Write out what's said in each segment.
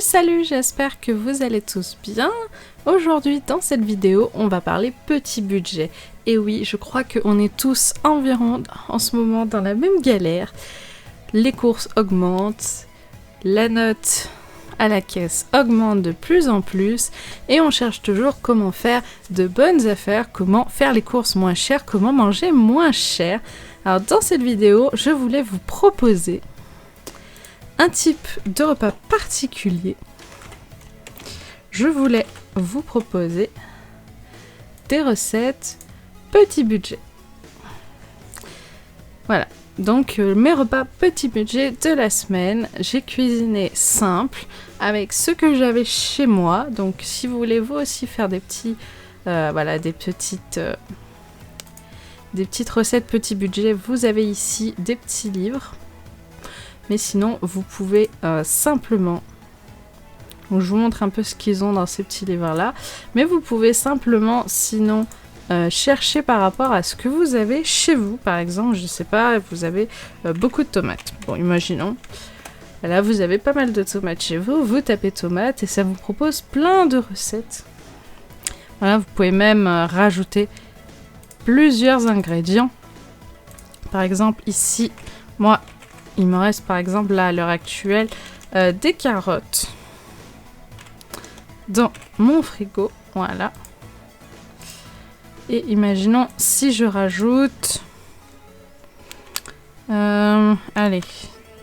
Salut, j'espère que vous allez tous bien. Aujourd'hui, dans cette vidéo, on va parler petit budget. Et oui, je crois qu'on est tous environ en ce moment dans la même galère. Les courses augmentent, la note à la caisse augmente de plus en plus et on cherche toujours comment faire de bonnes affaires, comment faire les courses moins chères, comment manger moins cher. Alors dans cette vidéo, je voulais vous proposer un type de repas particulier. Je voulais vous proposer des recettes petit budget. Voilà, donc mes repas petit budget de la semaine. J'ai cuisiné simple avec ce que j'avais chez moi. Donc si vous voulez vous aussi faire des petits, des petites recettes petit budget, vous avez ici des petits livres. Mais sinon, vous pouvez simplement... Donc, je vous montre un peu ce qu'ils ont dans ces petits livres-là. Mais vous pouvez simplement, sinon, chercher par rapport à ce que vous avez chez vous. Par exemple, je sais pas, vous avez beaucoup de tomates. Bon, imaginons. Là, vous avez pas mal de tomates chez vous. Vous tapez tomates et ça vous propose plein de recettes. Voilà, vous pouvez même rajouter plusieurs ingrédients. Par exemple, ici, moi... Il me reste par exemple là à l'heure actuelle des carottes dans mon frigo, voilà. Et imaginons si je rajoute, de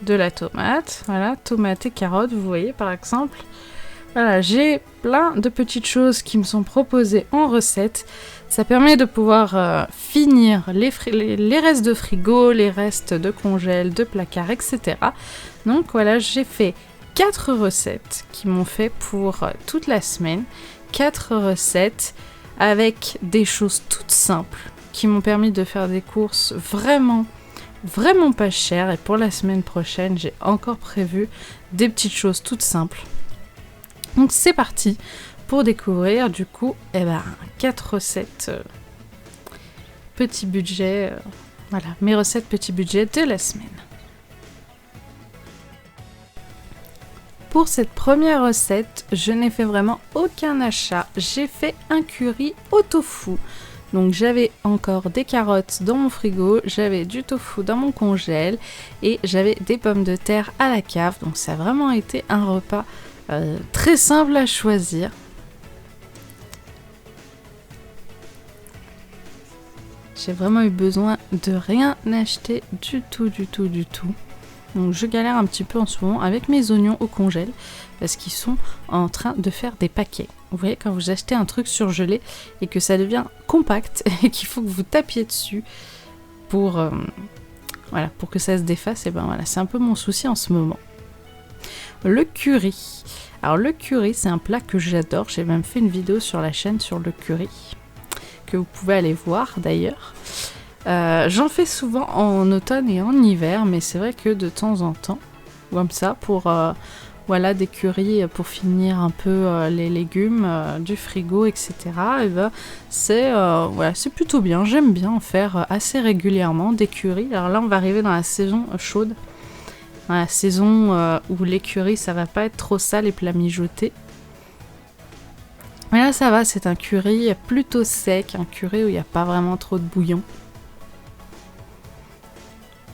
la tomate, voilà, tomate et carottes, vous voyez par exemple. Voilà, j'ai plein de petites choses qui me sont proposées en recette. Ça permet de pouvoir finir les restes de frigo, les restes de congèle, de placard, etc. Donc voilà, j'ai fait 4 recettes qui m'ont fait pour toute la semaine. 4 recettes avec des choses toutes simples qui m'ont permis de faire des courses vraiment pas chères. Et pour la semaine prochaine, j'ai encore prévu des petites choses toutes simples. Donc c'est parti pour découvrir du coup 4 recettes petit budget, voilà, mes recettes petit budget de la semaine. Pour cette première recette, je n'ai fait vraiment aucun achat, j'ai fait un curry au tofu. Donc j'avais encore des carottes dans mon frigo, j'avais du tofu dans mon congèle et j'avais des pommes de terre à la cave. Donc ça a vraiment été un repas très simple à choisir. J'ai vraiment eu besoin de rien acheter du tout. Donc je galère un petit peu en ce moment avec mes oignons au congèle parce qu'ils sont en train de faire des paquets. Vous voyez quand vous achetez un truc surgelé et que ça devient compact et qu'il faut que vous tapiez dessus pour que ça se défasse, et c'est un peu mon souci en ce moment. Le curry. Alors le curry, c'est un plat que j'adore. J'ai même fait une vidéo sur la chaîne sur le curry, que vous pouvez aller voir d'ailleurs. J'en fais souvent en automne et en hiver, mais c'est vrai que de temps en temps, comme ça, pour des currys pour finir un peu les légumes du frigo, etc. C'est plutôt bien. J'aime bien en faire assez régulièrement des currys. Alors là, on va arriver dans la saison chaude. Dans la saison où les currys, ça va pas être trop sale et plats mijotés. Mais là, ça va, c'est un curry plutôt sec, un curry où il n'y a pas vraiment trop de bouillon.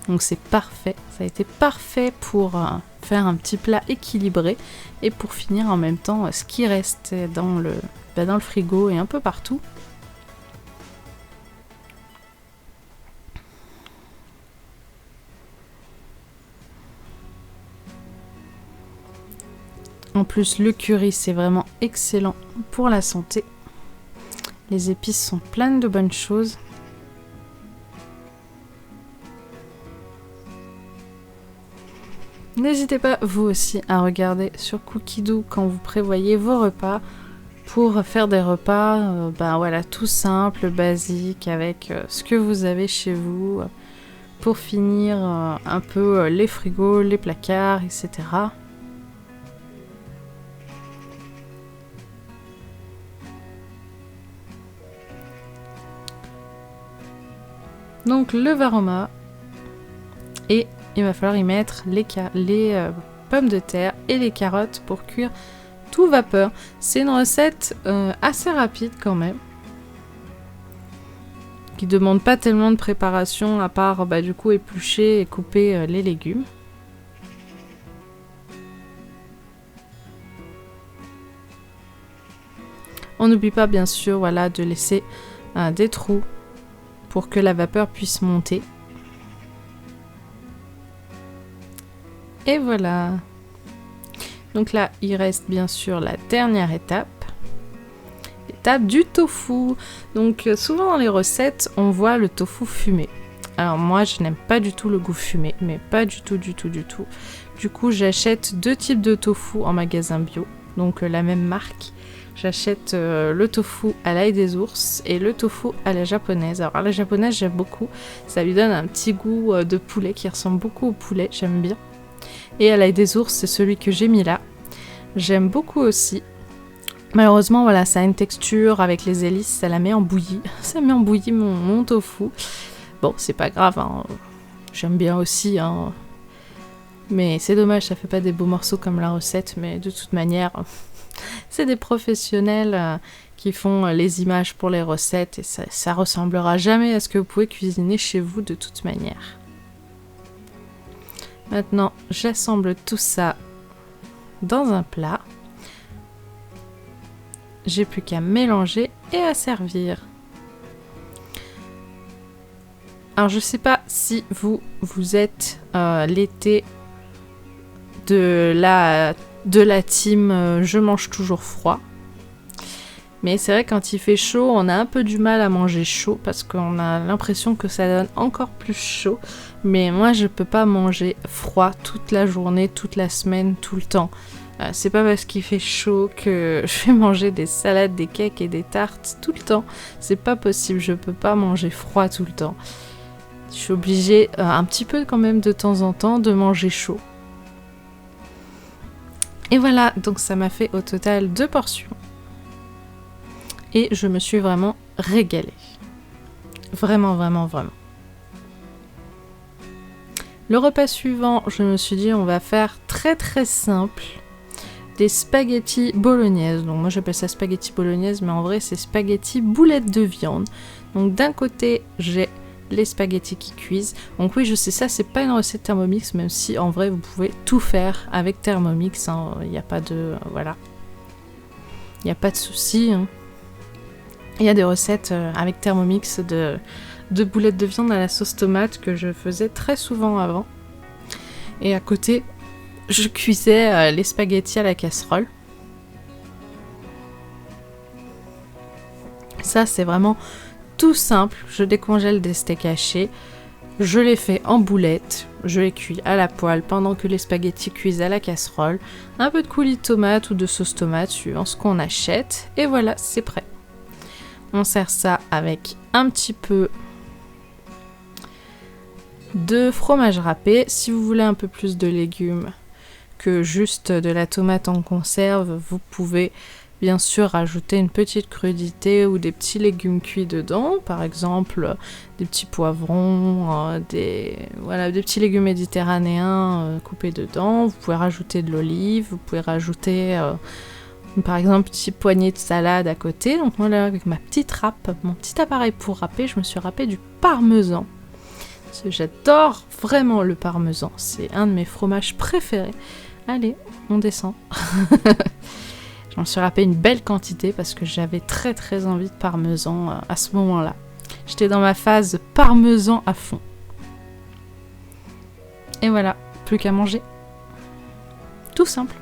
Donc c'est parfait, ça a été parfait pour faire un petit plat équilibré et pour finir en même temps ce qui reste dans le frigo et un peu partout. En plus, le curry, c'est vraiment excellent pour la santé. Les épices sont pleines de bonnes choses. N'hésitez pas, vous aussi, à regarder sur Cookidoo quand vous prévoyez vos repas pour faire des repas tout simples, basiques, avec ce que vous avez chez vous, pour finir un peu les frigos, les placards, etc. Donc le varoma, et il va falloir y mettre les pommes de terre et les carottes pour cuire tout vapeur. C'est une recette assez rapide quand même, qui demande pas tellement de préparation à part du coup éplucher et couper les légumes. On n'oublie pas bien sûr de laisser des trous pour que la vapeur puisse monter. Et voilà. Donc là, il reste bien sûr la dernière étape. L'étape du tofu. Donc souvent dans les recettes, on voit le tofu fumé. Alors moi, je n'aime pas du tout le goût fumé, mais pas du tout. Du coup, j'achète 2 types de tofu en magasin bio, donc la même marque. J'achète le tofu à l'ail des ours et le tofu à la japonaise. Alors à la japonaise, j'aime beaucoup. Ça lui donne un petit goût de poulet qui ressemble beaucoup au poulet, j'aime bien. Et à l'ail des ours, c'est celui que j'ai mis là. J'aime beaucoup aussi. Malheureusement, voilà, ça a une texture avec les hélices, ça la met en bouillie. Ça met en bouillie mon tofu. Bon, c'est pas grave, hein. J'aime bien aussi, hein. Mais c'est dommage, ça fait pas des beaux morceaux comme la recette, mais de toute manière, c'est des professionnels qui font les images pour les recettes et ça ressemblera jamais à ce que vous pouvez cuisiner chez vous de toute manière. Maintenant, j'assemble tout ça dans un plat. J'ai plus qu'à mélanger et à servir. Alors je sais pas si vous êtes l'été de la team je mange toujours froid. Mais c'est vrai quand il fait chaud, on a un peu du mal à manger chaud parce qu'on a l'impression que ça donne encore plus chaud. Mais moi je peux pas manger froid toute la journée, toute la semaine, tout le temps. C'est pas parce qu'il fait chaud que je vais manger des salades, des cakes et des tartes tout le temps. C'est pas possible, je peux pas manger froid tout le temps. Je suis obligée un petit peu quand même de temps en temps de manger chaud. Et voilà, donc ça m'a fait au total 2 portions. Et je me suis vraiment régalée. Vraiment. Le repas suivant, je me suis dit on va faire très simple. Des spaghettis bolognaise. Donc moi j'appelle ça spaghetti bolognaise, mais en vrai c'est spaghetti boulettes de viande. Donc d'un côté j'ai les spaghettis qui cuisent. Donc oui je sais ça c'est pas une recette Thermomix, même si en vrai vous pouvez tout faire avec Thermomix. Il n'y a pas de voilà. Il n'y a pas de souci. Hein. Il y a des recettes avec Thermomix de boulettes de viande à la sauce tomate que je faisais très souvent avant. Et à côté je cuisais les spaghettis à la casserole. Ça, c'est vraiment tout simple. Je décongèle des steaks hachés. Je les fais en boulettes. Je les cuis à la poêle pendant que les spaghettis cuisent à la casserole. Un peu de coulis de tomate ou de sauce tomate, suivant ce qu'on achète. Et voilà, c'est prêt. On sert ça avec un petit peu de fromage râpé. Si vous voulez un peu plus de légumes que juste de la tomate en conserve, vous pouvez bien sûr rajouter une petite crudité ou des petits légumes cuits dedans, par exemple des petits poivrons, des petits légumes méditerranéens coupés dedans. Vous pouvez rajouter de l'olive, vous pouvez rajouter par exemple une petite poignée de salade à côté. Donc moi là avec ma petite râpe, mon petit appareil pour râper, je me suis râpé du parmesan. Parce que j'adore vraiment le parmesan, c'est un de mes fromages préférés. Allez, on descend. J'en suis râpé une belle quantité parce que j'avais très envie de parmesan à ce moment-là. J'étais dans ma phase parmesan à fond. Et voilà, plus qu'à manger. Tout simple.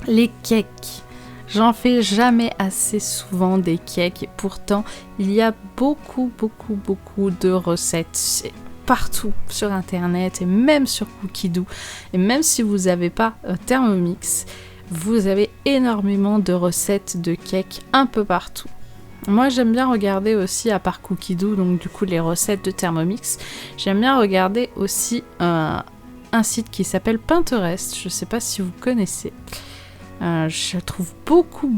Les cakes. J'en fais jamais assez souvent des cakes et pourtant il y a beaucoup de recettes partout sur internet et même sur Cookidoo. Et même si vous n'avez pas Thermomix, vous avez énormément de recettes de cakes un peu partout. Moi j'aime bien regarder aussi, à part Cookidoo, donc du coup les recettes de Thermomix, j'aime bien regarder aussi un site qui s'appelle Pinterest, je sais pas si vous connaissez. Je trouve beaucoup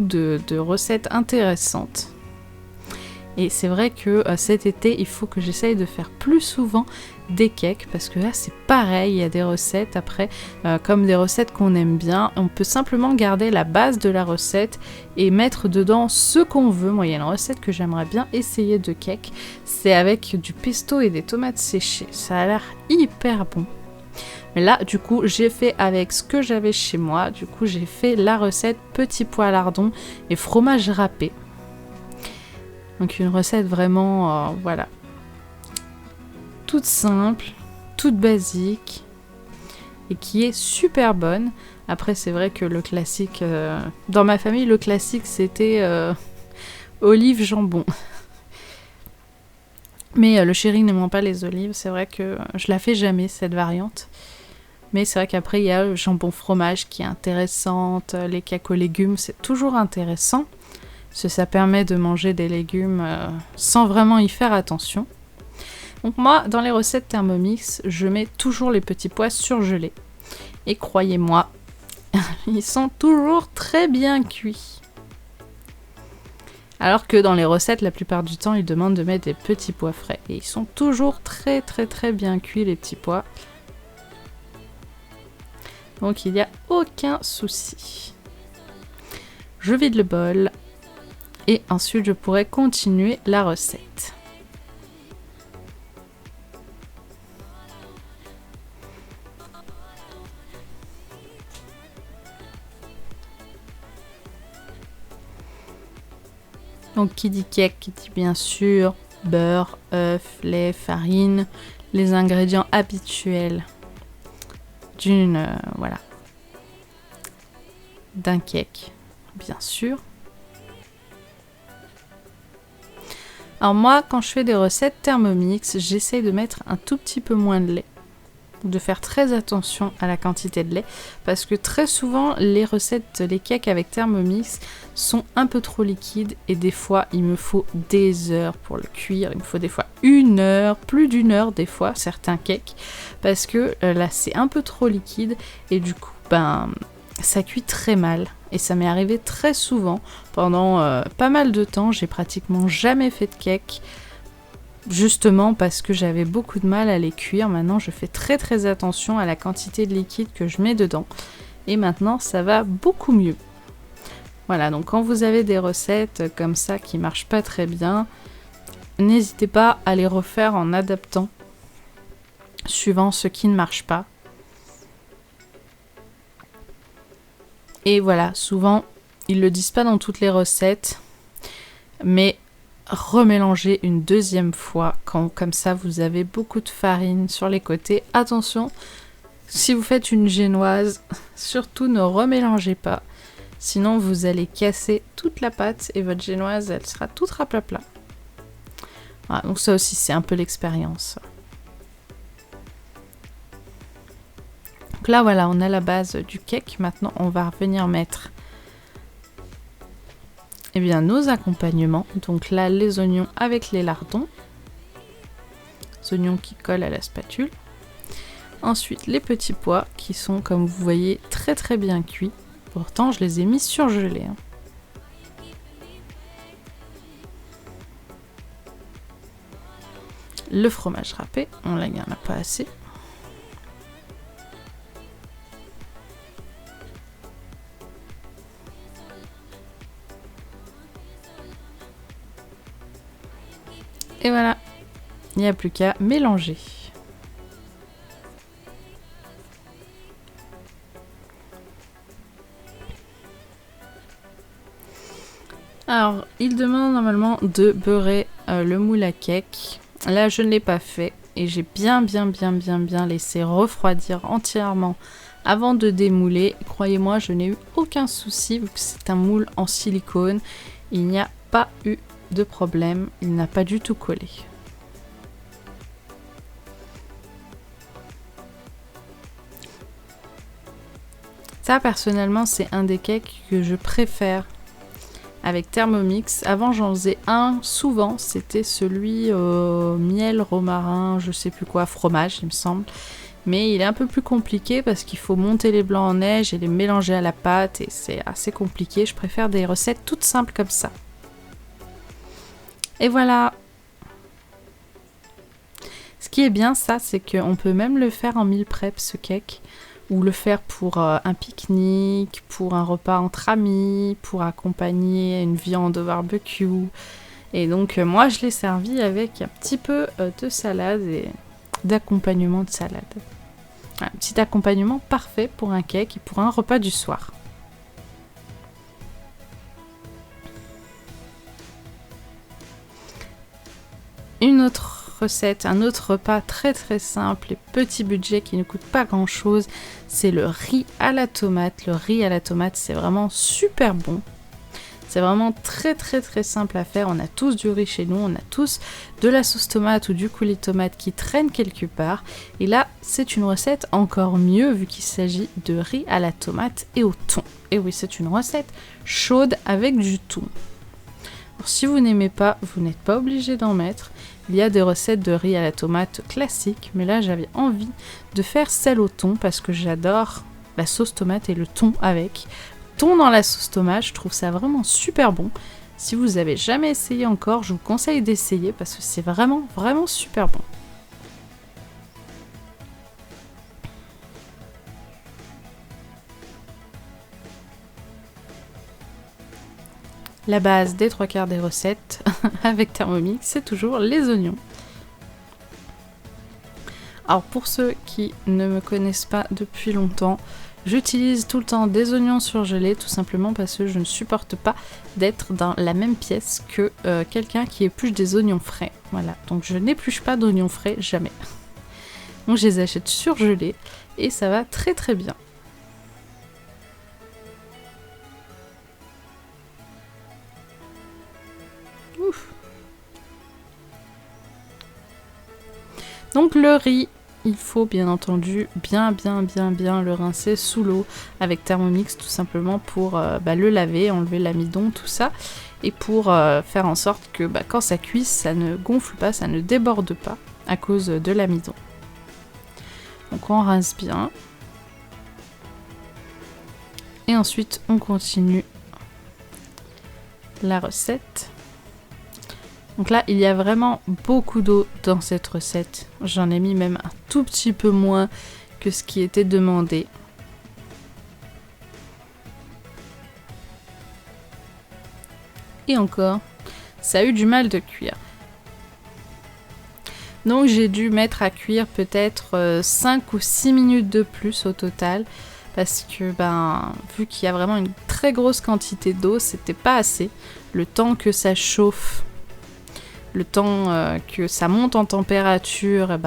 de recettes intéressantes. Et c'est vrai que cet été, il faut que j'essaye de faire plus souvent des cakes, parce que là c'est pareil, il y a des recettes après, comme des recettes qu'on aime bien, on peut simplement garder la base de la recette et mettre dedans ce qu'on veut. Moi il y a une recette que j'aimerais bien essayer de cake, c'est avec du pesto et des tomates séchées, ça a l'air hyper bon. Mais là du coup j'ai fait avec ce que j'avais chez moi, du coup j'ai fait la recette petits pois lardons et fromage râpé. Donc une recette vraiment, voilà, toute simple, toute basique et qui est super bonne. Après c'est vrai que le classique, dans ma famille le classique c'était olives jambon. Mais le chéri n'aimant pas les olives, c'est vrai que je la fais jamais cette variante. Mais c'est vrai qu'après il y a le jambon fromage qui est intéressante, les cakes aux légumes c'est toujours intéressant. Parce que ça permet de manger des légumes sans vraiment y faire attention. Donc moi, dans les recettes Thermomix, je mets toujours les petits pois surgelés. Et croyez-moi, ils sont toujours très bien cuits. Alors que dans les recettes, la plupart du temps, ils demandent de mettre des petits pois frais. Et ils sont toujours très très très bien cuits, les petits pois. Donc il n'y a aucun souci. Je vide le bol. Et ensuite, je pourrais continuer la recette. Donc, qui dit cake, qui dit bien sûr beurre, œufs, lait, farine, les ingrédients habituels d'un cake, bien sûr. Alors moi, quand je fais des recettes Thermomix, j'essaye de mettre un tout petit peu moins de lait. De faire très attention à la quantité de lait. Parce que très souvent, les recettes, les cakes avec Thermomix sont un peu trop liquides. Et des fois, il me faut des heures pour le cuire. Il me faut des fois 1 heure, plus d'1 heure des fois, certains cakes. Parce que là, c'est un peu trop liquide. Et du coup, ça cuit très mal. Et ça m'est arrivé très souvent. Pendant pas mal de temps, j'ai pratiquement jamais fait de cake. Justement parce que j'avais beaucoup de mal à les cuire. Maintenant, je fais très très attention à la quantité de liquide que je mets dedans. Et maintenant, ça va beaucoup mieux. Voilà, donc quand vous avez des recettes comme ça qui marchent pas très bien, n'hésitez pas à les refaire en adaptant, suivant ce qui ne marche pas. Et voilà, souvent, ils le disent pas dans toutes les recettes, mais remélanger une deuxième fois quand comme ça vous avez beaucoup de farine sur les côtés. Attention, si vous faites une génoise, surtout ne remélangez pas, sinon vous allez casser toute la pâte et votre génoise elle sera toute raplapla. Voilà, donc ça aussi c'est un peu l'expérience. Donc là voilà, on a la base du cake. Maintenant on va revenir mettre nos accompagnements. Donc là les oignons avec les lardons. Les oignons qui collent à la spatule. Ensuite les petits pois qui sont comme vous voyez très très bien cuits. Pourtant je les ai mis surgelés. Le fromage râpé, on il n'y en a pas assez. Et voilà, il n'y a plus qu'à mélanger. Alors, il demande normalement de beurrer le moule à cake. Là, je ne l'ai pas fait et j'ai bien laissé refroidir entièrement avant de démouler. Croyez-moi, je n'ai eu aucun souci vu que c'est un moule en silicone. Il n'y a pas eu de problème, il n'a pas du tout collé. Ça personnellement c'est un des cakes que je préfère avec Thermomix. Avant j'en faisais un souvent, c'était celui au miel, romarin, je sais plus quoi, fromage il me semble. Mais il est un peu plus compliqué parce qu'il faut monter les blancs en neige et les mélanger à la pâte et c'est assez compliqué. Je préfère des recettes toutes simples comme ça. Et voilà. Ce qui est bien, ça, c'est qu'on peut même le faire en meal prep, ce cake. Ou le faire pour un pique-nique, pour un repas entre amis, pour accompagner une viande au barbecue. Et donc, moi, je l'ai servi avec un petit peu de salade et d'accompagnement de salade. Un petit accompagnement parfait pour un cake et pour un repas du soir. Une autre recette, un autre repas très très simple et petit budget qui ne coûte pas grand chose, c'est le riz à la tomate. Le riz à la tomate, c'est vraiment super bon. C'est vraiment très très très simple à faire. On a tous du riz chez nous, on a tous de la sauce tomate ou du coulis de tomate qui traîne quelque part. Et là, c'est une recette encore mieux vu qu'il s'agit de riz à la tomate et au thon. Et oui, c'est une recette chaude avec du thon. Alors, si vous n'aimez pas, vous n'êtes pas obligé d'en mettre. Il y a des recettes de riz à la tomate classiques, mais là j'avais envie de faire celle au thon parce que j'adore la sauce tomate et le thon avec. Thon dans la sauce tomate, je trouve ça vraiment super bon. Si vous avez jamais essayé encore, je vous conseille d'essayer parce que c'est vraiment vraiment super bon. La base des 3/4 des recettes avec Thermomix, c'est toujours les oignons. Alors pour ceux qui ne me connaissent pas depuis longtemps, j'utilise tout le temps des oignons surgelés, tout simplement parce que je ne supporte pas d'être dans la même pièce que quelqu'un qui épluche des oignons frais. Voilà, donc je n'épluche pas d'oignons frais, jamais. Donc je les achète surgelés et ça va très très bien. Ouf. Donc le riz, il faut bien entendu bien le rincer sous l'eau avec Thermomix tout simplement pour le laver, enlever l'amidon, tout ça. Et pour faire en sorte que quand ça cuise, ça ne gonfle pas, ça ne déborde pas à cause de l'amidon. Donc on rince bien. Et ensuite on continue la recette. Donc là, il y a vraiment beaucoup d'eau dans cette recette. J'en ai mis même un tout petit peu moins que ce qui était demandé. Et encore, ça a eu du mal de cuire. Donc j'ai dû mettre à cuire peut-être 5 ou 6 minutes de plus au total. Parce que vu qu'il y a vraiment une très grosse quantité d'eau, c'était pas assez. Le temps que ça chauffe, le temps que ça monte en température,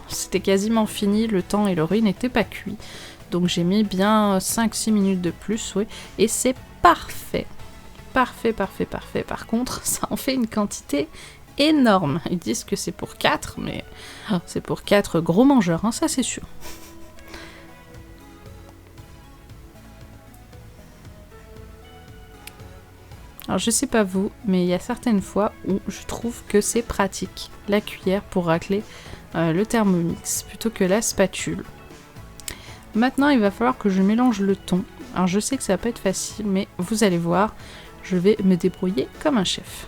c'était quasiment fini, le temps et le riz n'étaient pas cuits. Donc j'ai mis bien 5-6 minutes de plus, oui, et c'est parfait. Parfait. Par contre, ça en fait une quantité énorme. Ils disent que c'est pour 4, mais c'est pour 4 gros mangeurs, hein, ça c'est sûr. Alors je sais pas vous, mais il y a certaines fois où je trouve que c'est pratique, la cuillère pour racler le Thermomix plutôt que la spatule. Maintenant il va falloir que je mélange le thon. Alors je sais que ça va pas être facile, mais vous allez voir, je vais me débrouiller comme un chef.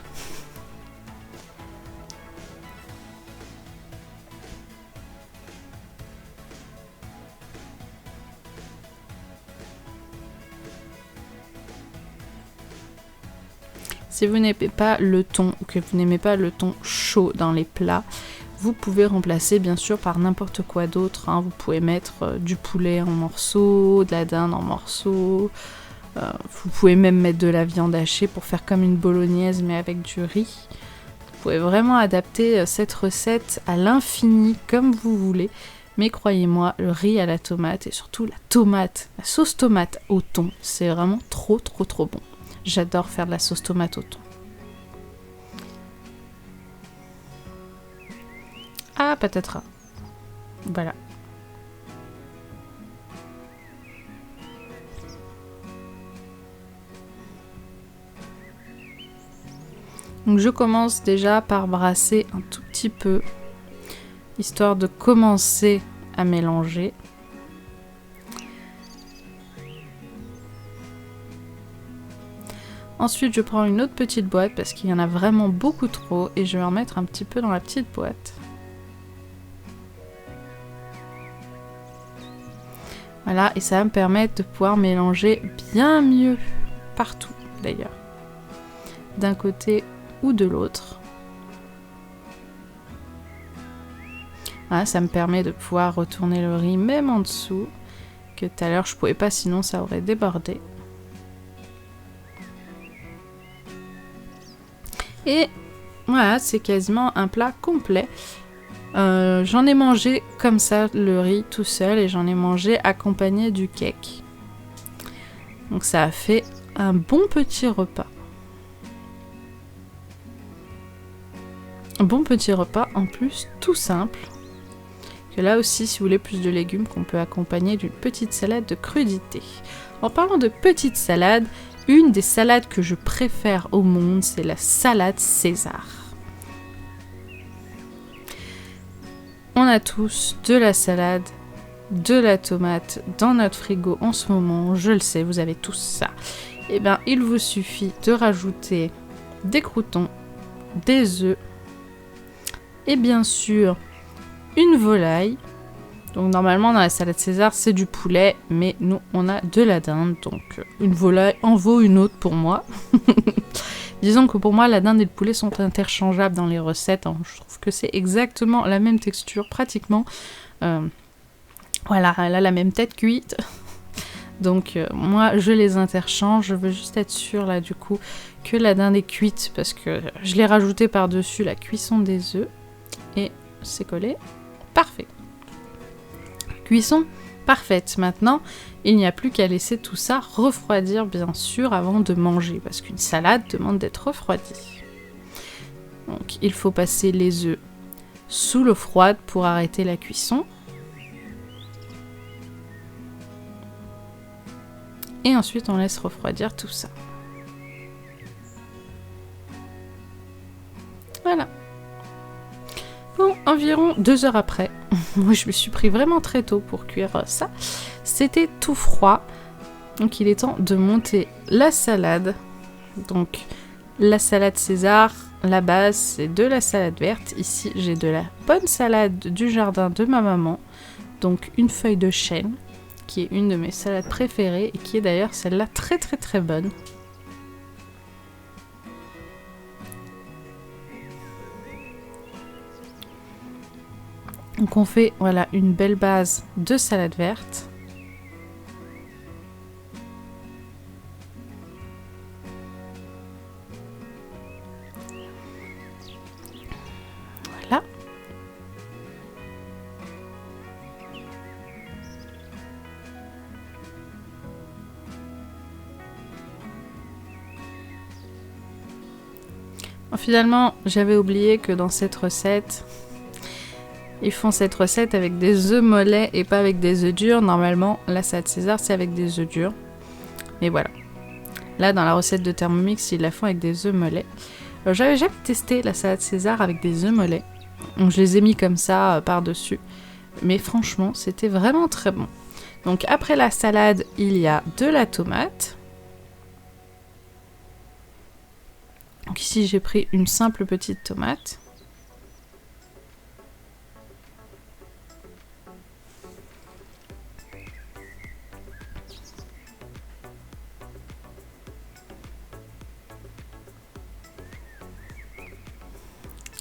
Si vous n'aimez pas le thon ou que vous n'aimez pas le thon chaud dans les plats, vous pouvez remplacer bien sûr par n'importe quoi d'autre. Hein. Vous pouvez mettre du poulet en morceaux, de la dinde en morceaux. Vous pouvez même mettre de la viande hachée pour faire comme une bolognaise mais avec du riz. Vous pouvez vraiment adapter cette recette à l'infini comme vous voulez. Mais croyez-moi, le riz à la tomate et surtout la tomate, la sauce tomate au thon, c'est vraiment trop bon. J'adore faire de la sauce tomate au thon. Ah, patatras. Voilà. Donc je commence déjà par brasser un tout petit peu, histoire de commencer à mélanger. Ensuite, je prends une autre petite boîte parce qu'il y en a vraiment beaucoup trop et je vais en mettre un petit peu dans la petite boîte. Voilà, et ça va me permettre de pouvoir mélanger bien mieux partout d'ailleurs, d'un côté ou de l'autre. Voilà, ça me permet de pouvoir retourner le riz même en dessous, que tout à l'heure je pouvais pas, sinon ça aurait débordé. Et voilà, c'est quasiment un plat complet. J'en ai mangé comme ça le riz tout seul et j'en ai mangé accompagné du cake. Donc ça a fait un bon petit repas. Un bon petit repas en plus tout simple. Que là aussi, si vous voulez plus de légumes, qu'on peut accompagner d'une petite salade de crudité. En parlant de petite salade, une des salades que je préfère au monde, c'est la salade César. On a tous de la salade, de la tomate dans notre frigo en ce moment, je le sais, vous avez tous ça. Et bien, il vous suffit de rajouter des croûtons, des œufs et bien sûr une volaille. Donc normalement dans la salade César c'est du poulet, mais nous on a de la dinde, donc une volaille en vaut une autre pour moi. Disons que pour moi, la dinde et le poulet sont interchangeables dans les recettes. Hein. Je trouve que c'est exactement la même texture, pratiquement. Voilà, elle a la même tête cuite. Donc moi, je les interchange. Je veux juste être sûre, là, du coup, que la dinde est cuite. Parce que je l'ai rajouté par-dessus la cuisson des œufs. Et c'est collé. Parfait. Cuisson parfaite. Maintenant, il n'y a plus qu'à laisser tout ça refroidir, bien sûr, avant de manger, parce qu'une salade demande d'être refroidie. Donc, il faut passer les œufs sous l'eau froide pour arrêter la cuisson. Et ensuite, on laisse refroidir tout ça. Voilà. Bon, environ 2 heures après, moi je me suis pris vraiment très tôt pour cuire ça. C'était tout froid, donc il est temps de monter la salade. Donc la salade César, la base c'est de la salade verte. Ici j'ai de la bonne salade du jardin de ma maman, donc une feuille de chêne, qui est une de mes salades préférées et qui est d'ailleurs celle-là très très très bonne. Donc on fait voilà une belle base de salade verte. Voilà. Bon, finalement, j'avais oublié que dans cette recette, ils font cette recette avec des œufs mollets et pas avec des œufs durs. Normalement, la salade César, c'est avec des œufs durs. Mais voilà. Là, dans la recette de Thermomix, ils la font avec des œufs mollets. Alors, j'avais jamais testé la salade César avec des œufs mollets. Donc, je les ai mis comme ça par-dessus. Mais franchement, c'était vraiment très bon. Donc, après la salade, il y a de la tomate. Donc, ici, j'ai pris une simple petite tomate.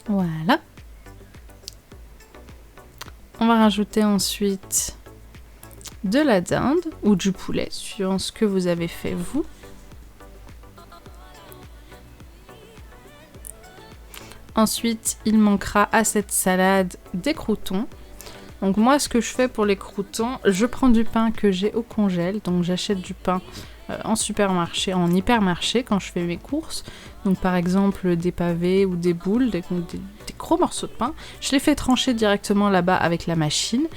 Voilà. On va rajouter ensuite de la dinde ou du poulet, suivant ce que vous avez fait vous. Ensuite, il manquera à cette salade des croûtons. Donc moi, ce que je fais pour les croûtons, je prends du pain que j'ai au congèle. Donc j'achète du pain en supermarché, en hypermarché quand je fais mes courses. Donc par exemple des pavés ou des boules, des gros morceaux de pain. Je les fais trancher directement là-bas avec la machine.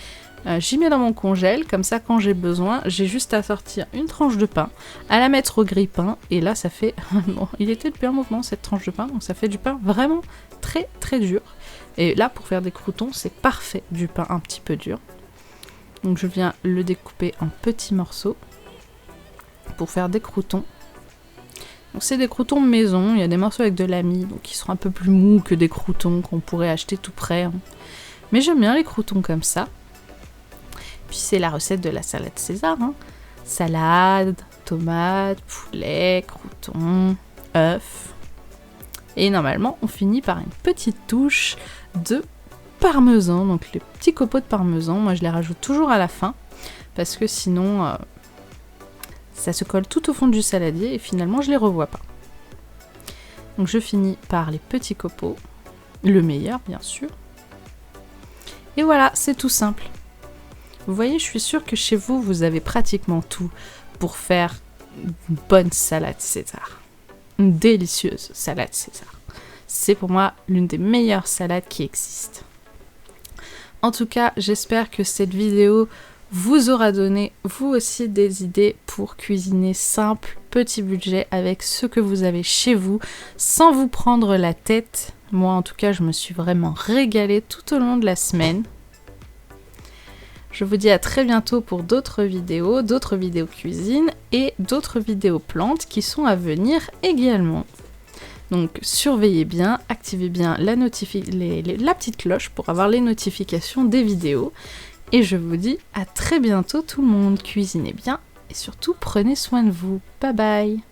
J'y mets dans mon congèle, comme ça quand j'ai besoin, j'ai juste à sortir une tranche de pain, à la mettre au grille-pain, et là ça fait... bon, il était depuis un moment cette tranche de pain, donc ça fait du pain vraiment très très dur. Et là pour faire des croûtons, c'est parfait du pain un petit peu dur. Donc je viens le découper en petits morceaux pour faire des croûtons. Donc c'est des croûtons maison, il y a des morceaux avec de l'ami, donc ils seront un peu plus mous que des croûtons qu'on pourrait acheter tout prêt. Hein. Mais j'aime bien les croûtons comme ça. Puis c'est la recette de la salade César. Hein. Salade, tomates, poulet, croûtons, œufs. Et normalement, on finit par une petite touche de parmesan. Donc les petits copeaux de parmesan, moi je les rajoute toujours à la fin. Parce que sinon, ça se colle tout au fond du saladier et finalement je les revois pas. Donc je finis par les petits copeaux. Le meilleur, bien sûr. Et voilà, c'est tout simple. Vous voyez, je suis sûre que chez vous, vous avez pratiquement tout pour faire une bonne salade César. Une délicieuse salade César. C'est pour moi l'une des meilleures salades qui existent. En tout cas, j'espère que cette vidéo vous aura donné, vous aussi, des idées pour cuisiner simple, petit budget, avec ce que vous avez chez vous, sans vous prendre la tête. Moi, en tout cas, je me suis vraiment régalée tout au long de la semaine. Je vous dis à très bientôt pour d'autres vidéos cuisine et d'autres vidéos plantes qui sont à venir également. Donc surveillez bien, activez bien la petite cloche pour avoir les notifications des vidéos. Et je vous dis à très bientôt tout le monde, cuisinez bien et surtout prenez soin de vous. Bye bye!